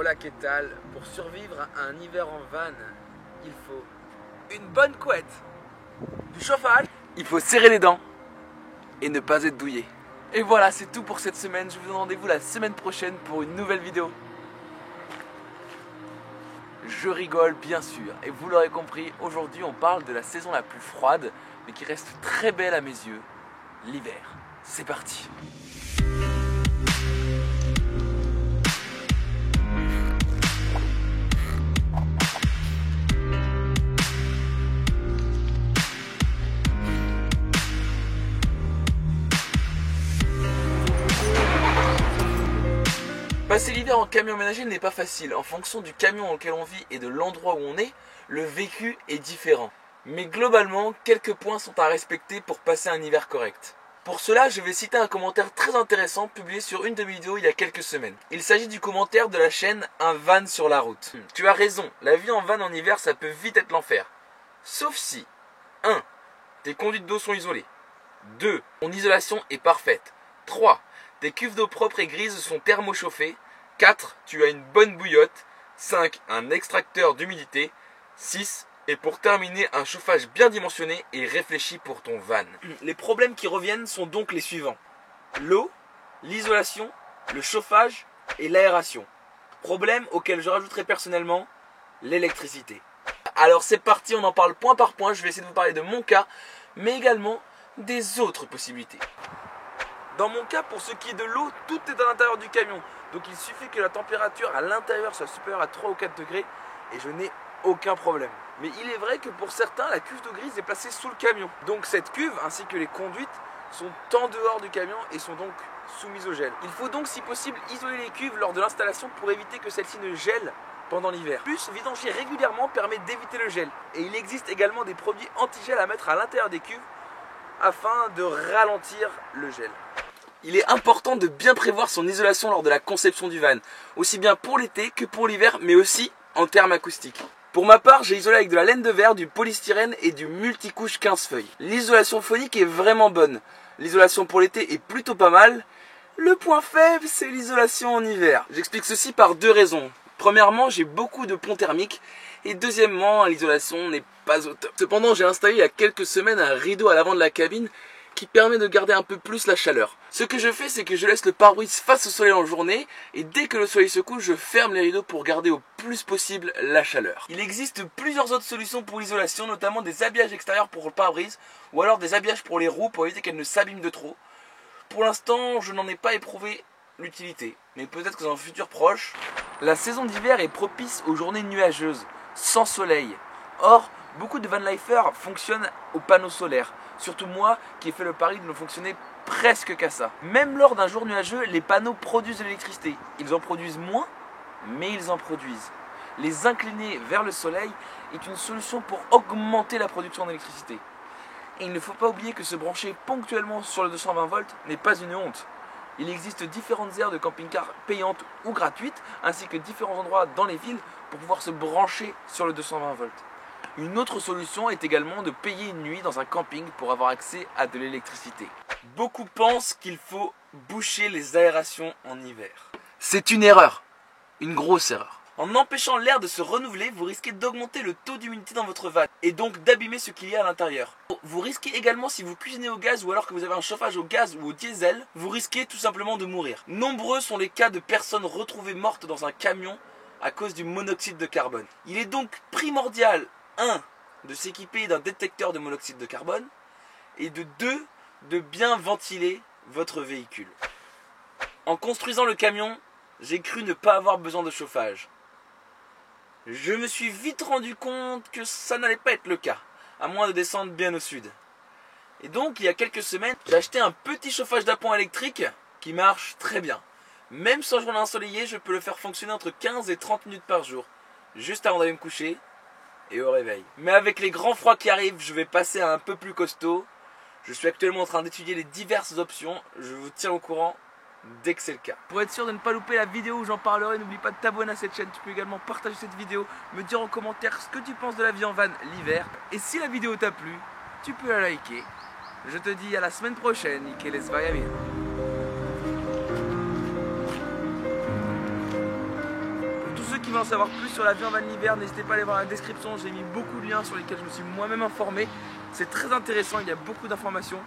Hola, ¿qué tal? Pour survivre à un hiver en van, il faut une bonne couette, du chauffage, il faut serrer les dents et ne pas être douillé. Et voilà, c'est tout pour cette semaine. Je vous donne rendez-vous la semaine prochaine pour une nouvelle vidéo. Je rigole bien sûr, et vous l'aurez compris, aujourd'hui on parle de la saison la plus froide, mais qui reste très belle à mes yeux, l'hiver. C'est parti. Passer l'hiver en camion ménager n'est pas facile. En fonction du camion dans lequel on vit et de l'endroit où on est, le vécu est différent. Mais globalement, quelques points sont à respecter pour passer un hiver correct. Pour cela, je vais citer un commentaire très intéressant publié sur une de mes vidéos il y a quelques semaines. Il s'agit du commentaire de la chaîne Un van sur la route. Tu as raison, la vie en van en hiver ça peut vite être l'enfer. Sauf si 1. Tes conduites d'eau sont isolées. 2. Ton isolation est parfaite. 3. Tes cuves d'eau propre et grises sont thermochauffées. 4. Tu as une bonne bouillotte. 5. Un extracteur d'humidité. 6. Et pour terminer, un chauffage bien dimensionné et réfléchi pour ton van. Les problèmes qui reviennent sont donc les suivants. L'eau, l'isolation, le chauffage et l'aération. Problème auquel je rajouterai personnellement l'électricité. Alors c'est parti, on en parle point par point. Je vais essayer de vous parler de mon cas, mais également des autres possibilités. Dans mon cas, pour ce qui est de l'eau, tout est à l'intérieur du camion. Donc il suffit que la température à l'intérieur soit supérieure à 3 ou 4 degrés et je n'ai aucun problème. Mais il est vrai que pour certains, la cuve d'eau grise est placée sous le camion. Donc cette cuve ainsi que les conduites sont en dehors du camion et sont donc soumises au gel. Il faut donc si possible isoler les cuves lors de l'installation pour éviter que celles-ci ne gèlent pendant l'hiver. Plus, vidanger régulièrement permet d'éviter le gel. Et il existe également des produits anti-gel à mettre à l'intérieur des cuves afin de ralentir le gel. Il est important de bien prévoir son isolation lors de la conception du van, aussi bien pour l'été que pour l'hiver, mais aussi en termes acoustiques. Pour ma part, j'ai isolé avec de la laine de verre, du polystyrène et du multicouche 15 feuilles. L'isolation phonique est vraiment bonne. L'isolation pour l'été est plutôt pas mal. Le point faible, c'est l'isolation en hiver. J'explique ceci par deux raisons. Premièrement, j'ai beaucoup de ponts thermiques. Et deuxièmement, l'isolation n'est pas au top. Cependant, j'ai installé il y a quelques semaines un rideau à l'avant de la cabine qui permet de garder un peu plus la chaleur. Ce que je fais, c'est que je laisse le pare-brise face au soleil en journée et dès que le soleil se couche, je ferme les rideaux pour garder au plus possible la chaleur. Il existe plusieurs autres solutions pour l'isolation, notamment des habillages extérieurs pour le pare-brise ou alors des habillages pour les roues pour éviter qu'elles ne s'abîment de trop. Pour l'instant, je n'en ai pas éprouvé l'utilité, mais peut-être que dans un futur proche. La saison d'hiver est propice aux journées nuageuses, sans soleil. Or, beaucoup de vanlifers fonctionnent aux panneaux solaires. Surtout moi qui ai fait le pari de ne fonctionner presque qu'à ça. Même lors d'un jour nuageux, les panneaux produisent de l'électricité. Ils en produisent moins, mais ils en produisent. Les incliner vers le soleil est une solution pour augmenter la production d'électricité. Et il ne faut pas oublier que se brancher ponctuellement sur le 220 volts n'est pas une honte. Il existe différentes aires de camping-car payantes ou gratuites, ainsi que différents endroits dans les villes pour pouvoir se brancher sur le 220 volts. Une autre solution est également de payer une nuit dans un camping pour avoir accès à de l'électricité. Beaucoup pensent qu'il faut boucher les aérations en hiver. C'est une erreur, une grosse erreur. En empêchant l'air de se renouveler, vous risquez d'augmenter le taux d'humidité dans votre van et donc d'abîmer ce qu'il y a à l'intérieur. Vous risquez également, si vous cuisinez au gaz ou alors que vous avez un chauffage au gaz ou au diesel, vous risquez tout simplement de mourir. Nombreux sont les cas de personnes retrouvées mortes dans un camion à cause du monoxyde de carbone. Il est donc primordial 1. De s'équiper d'un détecteur de monoxyde de carbone et de 2. De bien ventiler votre véhicule. En construisant le camion, j'ai cru ne pas avoir besoin de chauffage. Je me suis vite rendu compte que ça n'allait pas être le cas, à moins de descendre bien au sud. Et donc, il y a quelques semaines, j'ai acheté un petit chauffage d'appoint électrique qui marche très bien. Même sans journée ensoleillée, je peux le faire fonctionner entre 15 et 30 minutes par jour, juste avant d'aller me coucher et au réveil. Mais avec les grands froids qui arrivent, je vais passer à un peu plus costaud. Je suis actuellement en train d'étudier les diverses options. Je vous tiens au courant dès que c'est le cas. Pour être sûr de ne pas louper la vidéo où j'en parlerai, n'oublie pas de t'abonner à cette chaîne. Tu peux également partager cette vidéo, me dire en commentaire ce que tu penses de la vie en van l'hiver. Et si la vidéo t'a plu, tu peux la liker. Je te dis à la semaine prochaine. Y que les vaya bien. qui veulent en savoir plus sur la vie en van l'hiver, n'hésitez pas à aller voir la description, j'ai mis beaucoup de liens sur lesquels je me suis moi-même informé. C'est très intéressant, il y a beaucoup d'informations.